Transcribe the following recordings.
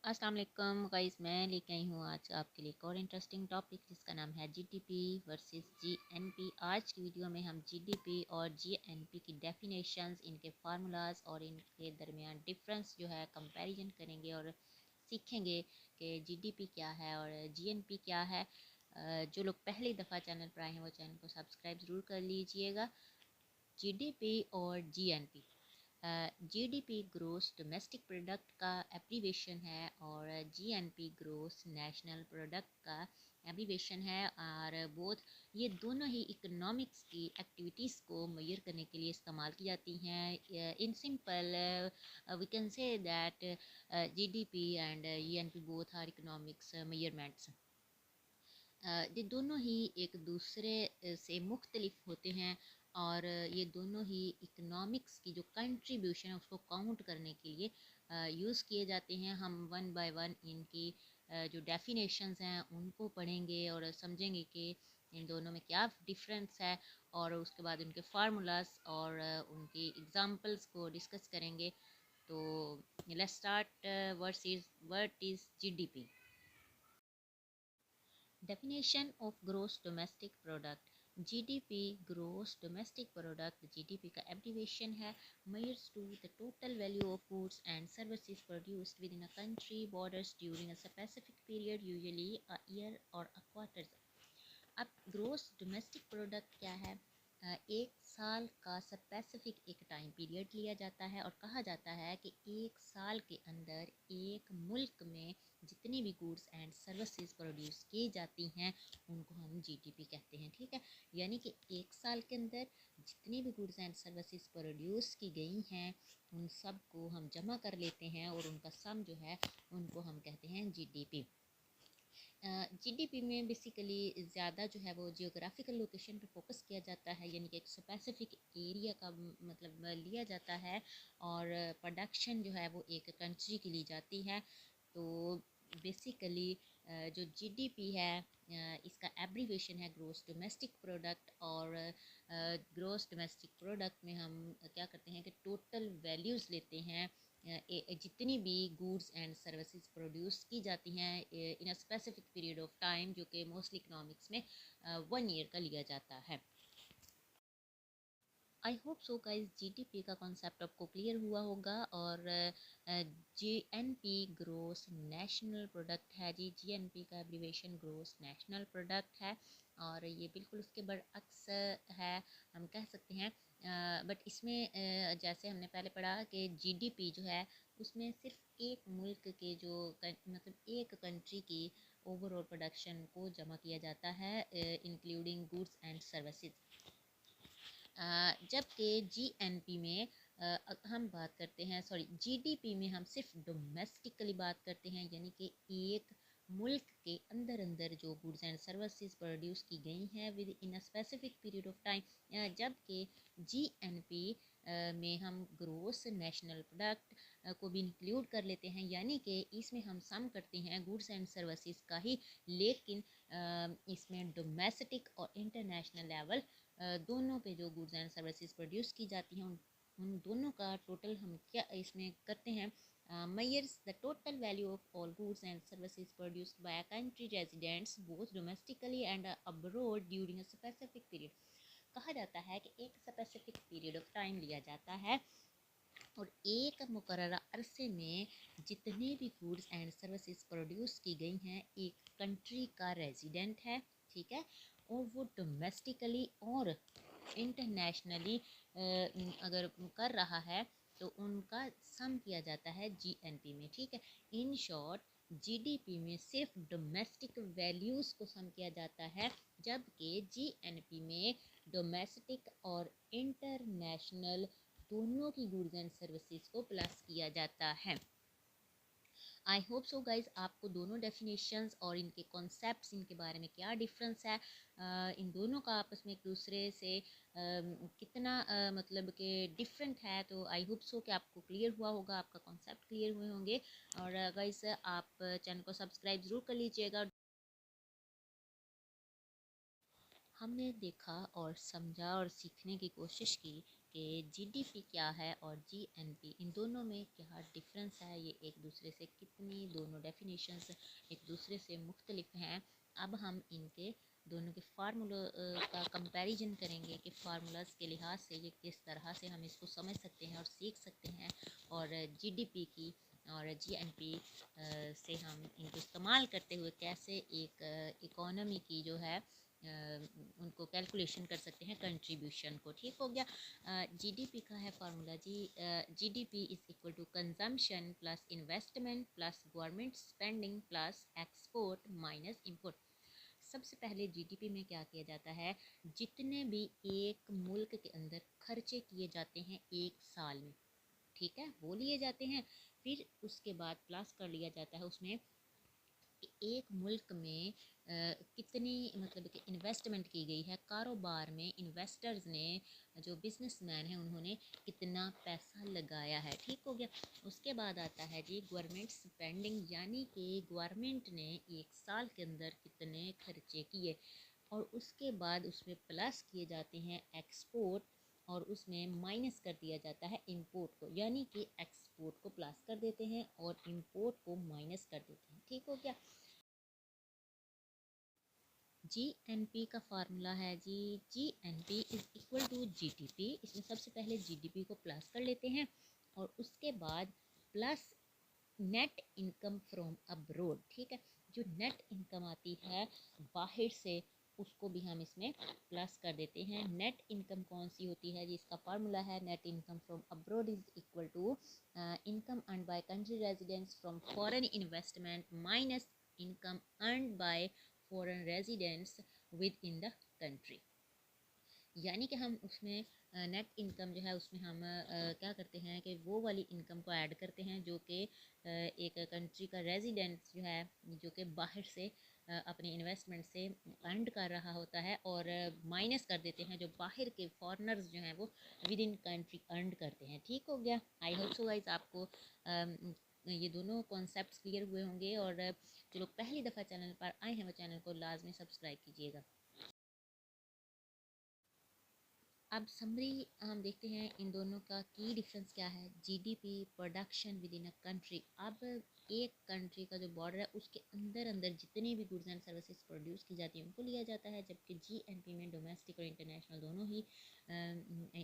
अस्सलाम वालेकुम गाइस, मैं लेके आई हूँ आज आपके लिए एक और इंटरेस्टिंग टॉपिक जिसका नाम है जीडीपी वर्सेस जीएनपी। आज की वीडियो में हम जीडीपी और जीएनपी की डेफिनेशंस, इनके फार्मूलाज और इनके दरमियान डिफरेंस जो है कंपैरिजन करेंगे और सीखेंगे कि जीडीपी क्या है और जीएनपी क्या है। जो लोग पहली दफ़ा चैनल पर आए हैं वो चैनल को सब्सक्राइब ज़रूर कर लीजिएगा। जीडीपी और GNP, GDP gross domestic product का एब्रीवेशन है और जीएनपी ग्रोस नेशनल प्रोडक्ट का एब्रीवेशन है। और बोथ ये दोनों ही इकोनॉमिक्स की एक्टिविटीज़ को मेजर करने के लिए इस्तेमाल की जाती हैं। In simple we can say that GDP and GNP both are economics measurements. ये दोनों ही एक दूसरे से मुख्तलिफ होते हैं और ये दोनों ही इकोनॉमिक्स की जो कंट्रीब्यूशन है उसको काउंट करने के लिए यूज़ किए जाते हैं। हम वन बाय वन इनकी जो डेफिनेशंस हैं उनको पढ़ेंगे और समझेंगे कि इन दोनों में क्या डिफरेंस है और उसके बाद उनके फार्मूलाज और उनकी एग्जांपल्स को डिस्कस करेंगे। तो let's start. What is GDP? Definition of gross domestic product. GDP gross domestic product GDP का abbreviation है, measures to the total value of goods and services produced within a country borders during a specific period, usually a year or a quarter. अब gross domestic product क्या है? एक साल का specific एक time period लिया जाता है और कहा जाता है कि एक साल के अंदर एक मुल्क में जितनी भी गुड्स एंड सर्विसेज प्रोड्यूस की जाती हैं उनको हम जीडीपी कहते हैं। ठीक है, यानी कि एक साल के अंदर जितनी भी गुड्स एंड सर्विसेज प्रोड्यूस की गई हैं उन सब को हम जमा कर लेते हैं और उनका सम जो है उनको हम कहते हैं जीडीपी। जीडीपी में बेसिकली ज़्यादा जो है वो जियोग्राफिकल लोकेशन पे फोकस किया जाता है, यानी कि एक स्पेसिफिक एरिया का मतलब लिया जाता है और प्रोडक्शन जो है वो एक कंट्री की ली जाती है। तो बेसिकली जो जीडीपी है इसका एब्रीवेशन है ग्रोस डोमेस्टिक प्रोडक्ट और ग्रोस डोमेस्टिक प्रोडक्ट में हम क्या करते हैं कि टोटल वैल्यूज़ लेते हैं जितनी भी गुड्स एंड सर्विसेज प्रोड्यूस की जाती हैं in a specific period of time, जो कि मोस्टली इकोनॉमिक्स में 1 ईयर का लिया जाता है। I hope so guys GDP का कॉन्सेप्ट आपको क्लियर हुआ होगा। और जीएनपी ग्रोस नेशनल प्रोडक्ट है जी, जीएनपी का एब्रीवेशन ग्रोस नेशनल प्रोडक्ट है और ये बिल्कुल उसके बरअक्स है, हम कह सकते हैं। बट इसमें जैसे हमने पहले पढ़ा कि जीडीपी जो है उसमें सिर्फ एक मुल्क के जो मतलब एक कंट्री की ओवरऑल प्रोडक्शन को जमा किया जाता है इंक्लूडिंग गुड्स एंड सर्विसेज। जबकि जीएनपी में हम बात करते हैं, सॉरी जीडीपी में हम सिर्फ डोमेस्टिकली बात करते हैं, यानी कि एक मुल्क के अंदर अंदर जो गुड्स एंड सर्विसेज प्रोड्यूस की गई हैं with in a specific period of time. जबकि जीएनपी में हम ग्रोस नेशनल प्रोडक्ट को भी इंक्लूड कर लेते हैं, यानी कि इसमें हम सम करते हैं गुड्स एंड सर्विसेज का ही, लेकिन इसमें डोमेस्टिक और इंटरनेशनल लेवल दोनों पे जो गुड्स एंड सर्विसेज प्रोड्यूस की जाती हैं उन दोनों का टोटल हम क्या इसमें करते हैं, measures the total value of all goods and services produced by a country residents both domestically and abroad during a specific period। कहा जाता है कि एक स्पेसिफिक पीरियड ऑफ टाइम लिया जाता है और एक मुकर्ररा अरसे में जितने भी गुड्स एंड सर्विसेज प्रोड्यूस की गई हैं एक कंट्री का रेजिडेंट है, ठीक है, और वो डोमेस्टिकली और इंटरनेशनली अगर कर रहा है तो उनका सम किया जाता है जीएनपी में। ठीक है, इन शॉर्ट जीडीपी में सिर्फ डोमेस्टिक वैल्यूज़ को सम किया जाता है, जबकि जीएनपी में डोमेस्टिक और इंटरनेशनल दोनों की गुड्स एंड सर्विसेज को प्लस किया जाता है। आई होप सो गाइज आपको दोनों डेफिनेशंस और इनके कॉन्सेप्ट्स, इनके बारे में क्या डिफरेंस है, इन दोनों का आपस में एक दूसरे से कितना मतलब कि डिफरेंट है, तो आई होप सो कि आपको क्लियर हुआ होगा, आपका कॉन्सेप्ट क्लियर हुए होंगे। और गाइज आप चैनल को सब्सक्राइब ज़रूर कर लीजिएगा। हमने देखा और समझा और सीखने की कोशिश की कि जीडीपी क्या है और जीएनपी, इन दोनों में क्या डिफरेंस है, ये एक दूसरे से कितनी, दोनों डेफिनेशंस एक दूसरे से मुख्तलिफ हैं। अब हम इनके दोनों के फार्मूला का कंपैरिजन करेंगे कि फार्मूलाज के लिहाज से ये किस तरह से हम इसको समझ सकते हैं और सीख सकते हैं, और जीडीपी की और जीएनपी से हम इनको इस्तेमाल करते हुए कैसे एक इकोनॉमी की जो है उनको कैलकुलेशन कर सकते हैं, कंट्रीब्यूशन को। ठीक हो गया। जीडीपी का है फार्मूला जी, GDP is equal to consumption plus investment plus government spending plus export minus import. सबसे पहले जीडीपी में क्या किया जाता है, जितने भी एक मुल्क के अंदर खर्चे किए जाते हैं एक साल में, ठीक है, वो लिए जाते हैं। फिर उसके बाद प्लस कर लिया जाता है उसमें कि एक मुल्क में कितनी मतलब कि इन्वेस्टमेंट की गई है, कारोबार में इन्वेस्टर्स ने, जो बिजनेसमैन हैं उन्होंने कितना पैसा लगाया है। ठीक हो गया। उसके बाद आता है जी गवर्नमेंट स्पेंडिंग, यानी कि गवर्नमेंट ने एक साल के अंदर कितने खर्चे किए, और उसके बाद उसमें प्लस किए जाते हैं एक्सपोर्ट, और उसमें माइनस कर दिया जाता है इंपोर्ट को, यानी कि एक्सपोर्ट को प्लस कर देते हैं और इंपोर्ट को माइनस कर देते हैं। ठीक हो गया। जीएनपी का फार्मूला है जी, GNP is equal to GDP. इसमें सबसे पहले जीडीपी को प्लस कर लेते हैं और उसके बाद plus net income from abroad. ठीक है, जो नेट इनकम आती है बाहर से, उसको भी हम इसमें प्लस कर देते हैं। नेट इनकम कौन सी होती है जी, इसका फार्मूला है net income from abroad is equal to income earned by country residents from foreign investment minus income earned by foreign residents within the country. यानी कि हम उसमें नेट इनकम जो है उसमें हम क्या करते हैं कि वो वाली इनकम को ऐड करते हैं जो कि एक कंट्री का रेजिडेंट जो है, जो कि बाहर से अपनी इन्वेस्टमेंट से अर्न कर रहा होता है, और माइनस कर देते हैं जो बाहर के फॉरेनर्स जो हैं वो विद इन कंट्री अर्न करते हैं। ठीक हो गया। आई होप सो गाइस आपको ये दोनों कॉन्सेप्ट्स क्लियर हुए होंगे, और जो लोग पहली दफ़ा चैनल पर आए हैं वो चैनल को लाजमी सब्सक्राइब कीजिएगा। अब समरी हम देखते हैं इन दोनों का की डिफरेंस क्या है। GDP production with in a country. अब एक कंट्री का जो बॉर्डर है उसके अंदर अंदर जितनी भी गुड्स एंड सर्विसेज प्रोड्यूस की जाती हैं उनको लिया जाता है, जबकि जीएनपी में डोमेस्टिक और इंटरनेशनल दोनों ही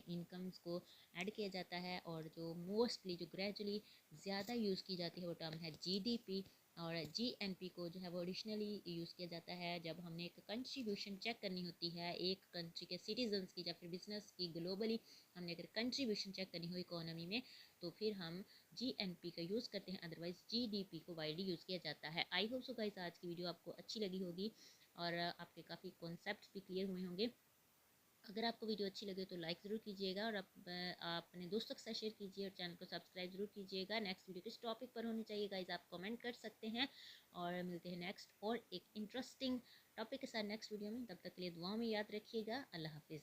इनकम्स को ऐड किया जाता है, और जो मोस्टली जो ग्रेजुअली ज़्यादा यूज़ की जाती है वो टर्म है जीडीपी, और जीएनपी को जो है वो एडिशनली यूज़ किया जाता है जब हमने एक कंट्रीब्यूशन चेक करनी होती है एक कंट्री के सिटीजन्स की या फिर बिजनेस की। ग्लोबली हमने अगर कंट्रीब्यूशन चेक करनी हो इकोनॉमी में तो फिर हम जीएनपी का यूज़ करते हैं, अदरवाइज जीडीपी को वाइडली यूज़ किया जाता है। आई होप सो गाइस आज की वीडियो आपको अच्छी लगी होगी और आपके काफ़ी कॉन्सेप्ट भी क्लियर हुए होंगे। अगर आपको वीडियो अच्छी लगे तो लाइक ज़रूर कीजिएगा, और आप अपने दोस्तों के साथ शेयर कीजिए, और चैनल को सब्सक्राइब ज़रूर कीजिएगा। नेक्स्ट वीडियो किस टॉपिक पर होनी चाहिए गाइज आप कमेंट कर सकते हैं, और मिलते हैं नेक्स्ट और एक इंटरेस्टिंग टॉपिक के साथ नेक्स्ट वीडियो में। तब तक के लिए दुआओं में याद रखिएगा। अल्लाह हाफिज़।